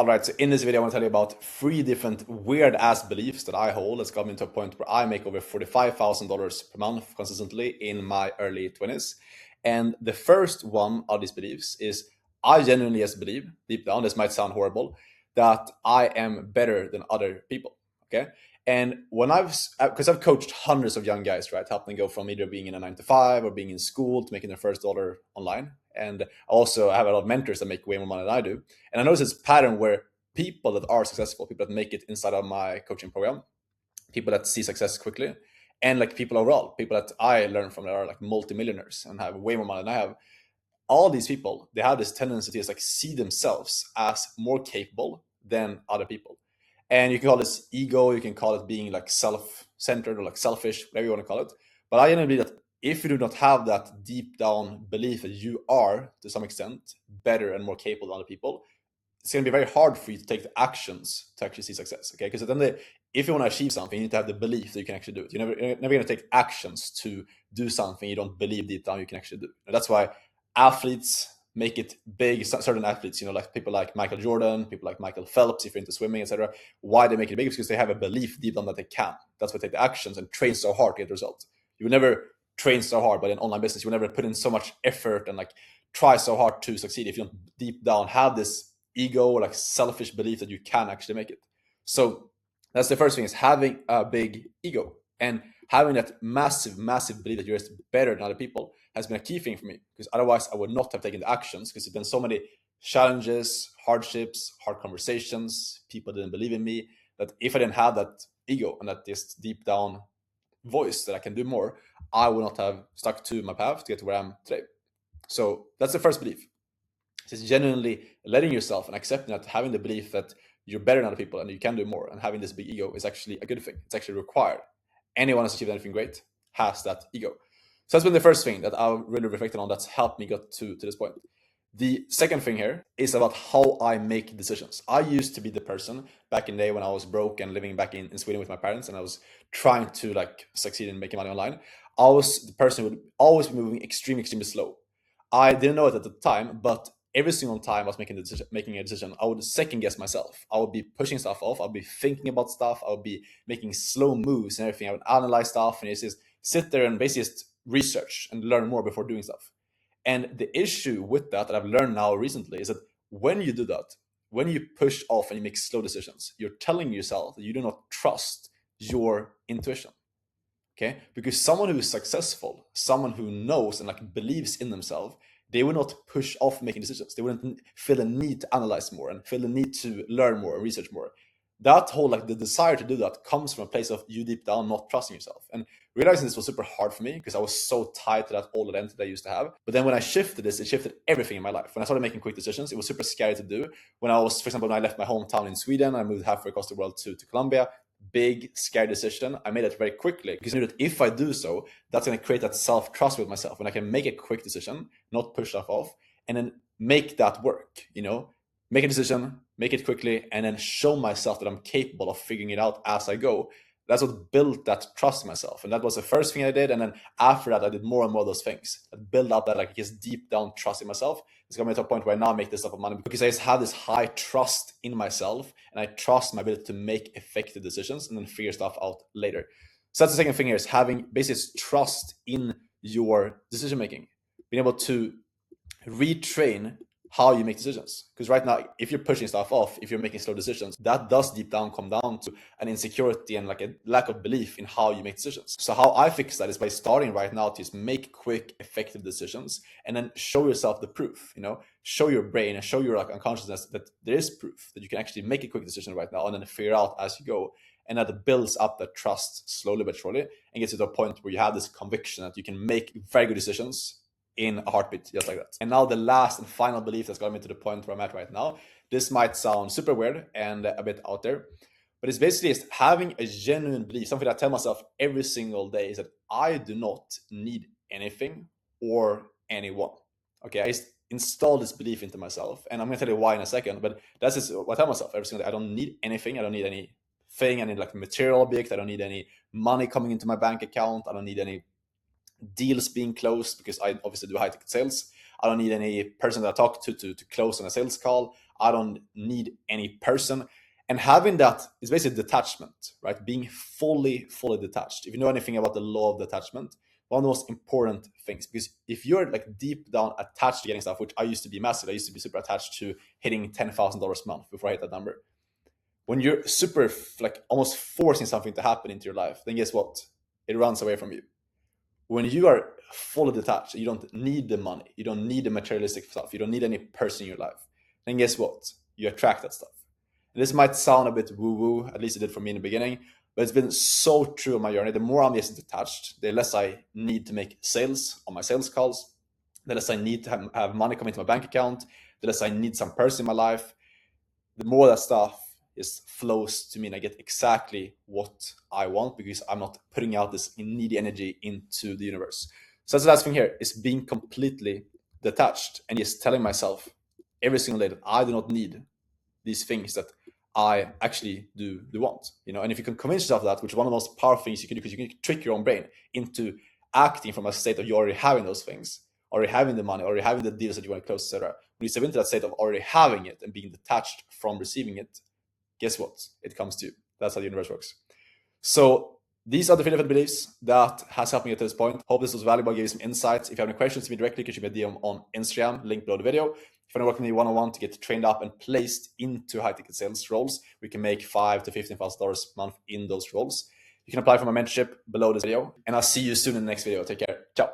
All right, so in this video, I want to tell you about 3 different weird ass beliefs that I hold that's got me to a point where I make over $45,000 per month consistently in my early 20s. And the first one of these beliefs is I genuinely just believe, deep down, this might sound horrible, that I am better than other people. Okay. And when because I've coached hundreds of young guys, right, helping them go from either being in a 9 to 5 or being in school to making their first dollar online. And also, I have a lot of mentors that make way more money than I do. And I notice this pattern where people that are successful, people that make it inside of my coaching program, people that see success quickly, and like people overall, people that I learn from that are like multimillionaires and have way more money than I have. All these people, they have this tendency to just like see themselves as more capable than other people. And you can call this ego, you can call it being like self-centered or like selfish, whatever you want to call it. But I genuinely believe that if you do not have that deep down belief that you are, to some extent, better and more capable than other people, it's going to be very hard for you to take the actions to actually see success. Okay, because at the end of the day, if you want to achieve something, you need to have the belief that you can actually do it. You're never going to take actions to do something you don't believe deep down you can actually do. And that's why athletes make it big. Certain athletes, like people like Michael Jordan, people like Michael Phelps, if you're into swimming, etc. Why they make it big is because they have a belief deep down that they can. That's why they take the actions and train so hard to get the results. You will never train so hard, but in online business, you will never put in so much effort and like try so hard to succeed if you don't deep down have this ego or like selfish belief that you can actually make it. So that's the first thing, is having a big ego and having that massive belief that you're just better than other people has been a key thing for me, because otherwise I would not have taken the actions, because there's been so many challenges, hardships, hard conversations, people didn't believe in me, that if I didn't have that ego and that this deep down voice that I can do more, I would not have stuck to my path to get to where I am today. So that's the first belief. It's genuinely letting yourself and accepting that, having the belief that you're better than other people and you can do more, and having this big ego is actually a good thing. It's actually required. Anyone who's achieved anything great has that ego. So that's been the first thing that I've really reflected on that's helped me get to this point. The second thing here is about how I make decisions. I used to be the person back in the day when I was broke and living back in Sweden with my parents, and I was trying to like succeed in making money online. I was the person who would always be moving extremely slow. I didn't know it at the time, but every single time I was making a decision, I would second guess myself. I would be pushing stuff off. I would be thinking about stuff. I would be making slow moves and everything. I would analyze stuff and just sit there and basically just research and learn more before doing stuff. And the issue with that I've learned now recently is that when you do that, when you push off and you make slow decisions, you're telling yourself that you do not trust your intuition. Okay? Because someone who is successful, someone who knows and like believes in themselves, they will not push off making decisions. They wouldn't feel the need to analyze more and feel the need to learn more and research more. That whole like the desire to do that comes from a place of you deep down not trusting yourself. And realizing this was super hard for me because I was so tied to that old identity I used to have. But then when I shifted this, it shifted everything in my life. When I started making quick decisions, it was super scary to do. When I was, for example, when I left my hometown in Sweden, I moved halfway across the world to Colombia. Big, scary decision. I made it very quickly because I knew that if I do so, that's going to create that self-trust with myself. When I can make a quick decision, not push stuff off, and then make that work, make a decision, make it quickly, and then show myself that I'm capable of figuring it out as I go. That's what built that trust in myself. And that was the first thing I did. And then after that, I did more and more of those things that build up that like just deep down trust in myself. It's got me to a point where I now make this stuff of money because I just have this high trust in myself, and I trust my ability to make effective decisions and then figure stuff out later. So that's the second thing here, is having basically trust in your decision making, being able to retrain how you make decisions. Because right now, if you're pushing stuff off, if you're making slow decisions, that does deep down come down to an insecurity and like a lack of belief in how you make decisions. So how I fix that is by starting right now to just make quick, effective decisions and then show yourself the proof, show your brain and show your like unconsciousness that there is proof that you can actually make a quick decision right now and then figure out as you go. And that builds up that trust slowly but surely and gets you to a point where you have this conviction that you can make very good decisions in a heartbeat, just like that. And now the last and final belief that's got me to the point where I'm at right now. This might sound super weird and a bit out there, but it's basically just having a genuine belief, something that I tell myself every single day, is that I do not need anything or anyone. Okay, I just install this belief into myself, and I'm gonna tell you why in a second, but that's just what I tell myself every single day. I don't need anything, I don't need anything, I need like a material object, I don't need any money coming into my bank account, I don't need any deals being closed because I obviously do high ticket sales. I don't need any person that I talk to close on a sales call. I don't need any person. And having that is basically detachment, right? Being fully detached. If you know anything about the law of detachment, one of the most important things, because if you're like deep down attached to getting stuff, which I used to be massive, I used to be super attached to hitting $10,000 a month before I hit that number. When you're super like almost forcing something to happen into your life, then guess what? It runs away from you. When you are fully detached, you don't need the money, you don't need the materialistic stuff, you don't need any person in your life, then guess what? You attract that stuff. And this might sound a bit woo-woo, at least it did for me in the beginning, but it's been so true on my journey. The more I'm just detached, the less I need to make sales on my sales calls, the less I need to have money come into my bank account, the less I need some person in my life, the more that stuff just flows to me and I get exactly what I want because I'm not putting out this needy energy into the universe. So that's the last thing here, is being completely detached and just telling myself every single day that I do not need these things that I actually do want. And if you can convince yourself of that, which is one of the most powerful things you can do, because you can trick your own brain into acting from a state of you already having those things, already having the money, already having the deals that you want to close, etc. When you step into that state of already having it and being detached from receiving it, guess what? It comes to you. That's how the universe works. So these are the 3 different beliefs that has helped me get to this point. Hope this was valuable, gave you some insights. If you have any questions to me directly, you can shoot me a DM on Instagram, link below the video. If you want to work with me one-on-one to get trained up and placed into high-ticket sales roles, we can make $5,000 to $15,000 a month in those roles. You can apply for my mentorship below this video, and I'll see you soon in the next video. Take care. Ciao.